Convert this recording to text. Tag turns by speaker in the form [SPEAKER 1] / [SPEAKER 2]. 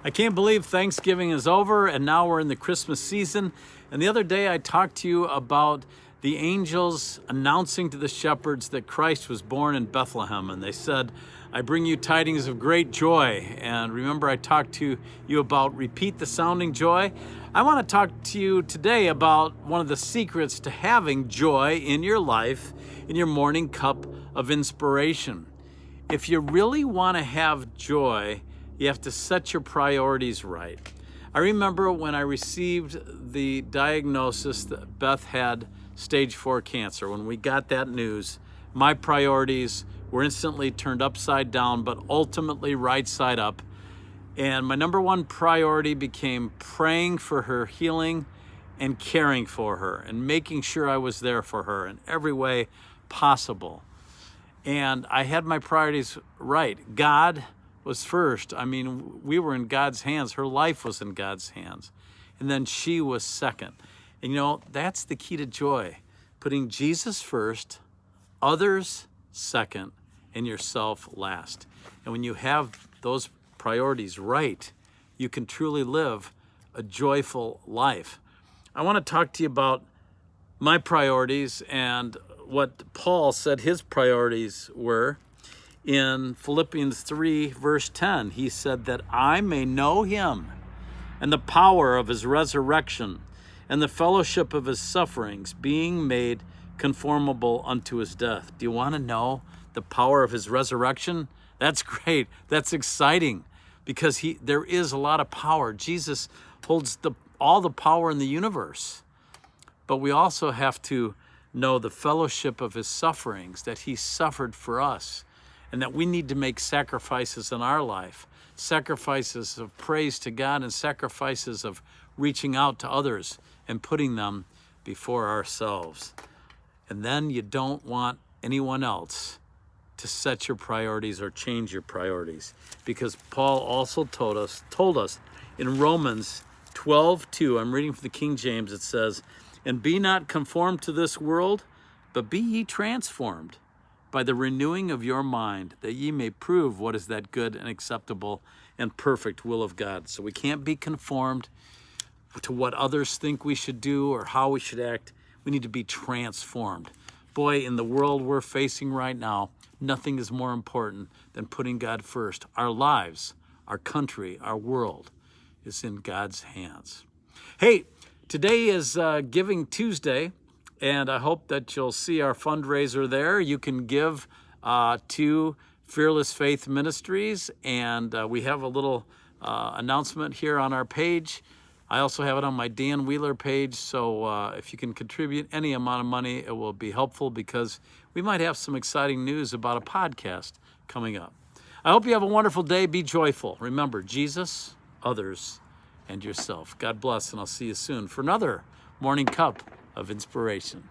[SPEAKER 1] I can't believe Thanksgiving is over and now we're in the Christmas season. And the other day I talked to you about the angels announcing to the shepherds that Christ was born in Bethlehem. And they said, I bring you tidings of great joy. And remember, I talked to you about repeat the sounding joy. I want to talk to you today about one of the secrets to having joy in your life, in your morning cup of inspiration. If you really want to have joy, you have to set your priorities right. I remember when I received the diagnosis that Beth had stage 4 cancer. When we got that news, my priorities were instantly turned upside down, but ultimately right side up. And my number one priority became praying for her healing and caring for her and making sure I was there for her in every way possible. And I had my priorities right. God was first. I mean, we were in God's hands. Her life was in God's hands. And then she was second. And you know, that's the key to joy. Putting Jesus first, others second, and yourself last. And when you have those priorities right, you can truly live a joyful life. I want to talk to you about my priorities and what Paul said his priorities were. In Philippians 3, verse 10, he said that I may know him and the power of his resurrection and the fellowship of his sufferings, being made conformable unto his death. Do you want to know the power of his resurrection? That's great. That's exciting because there is a lot of power. Jesus holds all the power in the universe. But we also have to know the fellowship of his sufferings, that he suffered for us, and that we need to make sacrifices in our life, sacrifices of praise to God and sacrifices of reaching out to others and putting them before ourselves. And then you don't want anyone else to set your priorities or change your priorities, because Paul also told us in Romans 12:2, I'm reading from the King James, it says, and be not conformed to this world, but be ye transformed by the renewing of your mind, that ye may prove what is that good and acceptable and perfect will of God. So we can't be conformed to what others think we should do or how we should act. We need to be transformed. Boy, in the world we're facing right now, nothing is more important than putting God first. Our lives, our country, our world is in God's hands. Hey, today is Giving Tuesday, and I hope that you'll see our fundraiser there. You can give to Fearless Faith Ministries, and we have a little announcement here on our page. I also have it on my Dan Wheeler page, so if you can contribute any amount of money, it will be helpful because we might have some exciting news about a podcast coming up. I hope you have a wonderful day. Be joyful. Remember, Jesus, others, and yourself. God bless, and I'll see you soon for another Morning Cup of Inspiration.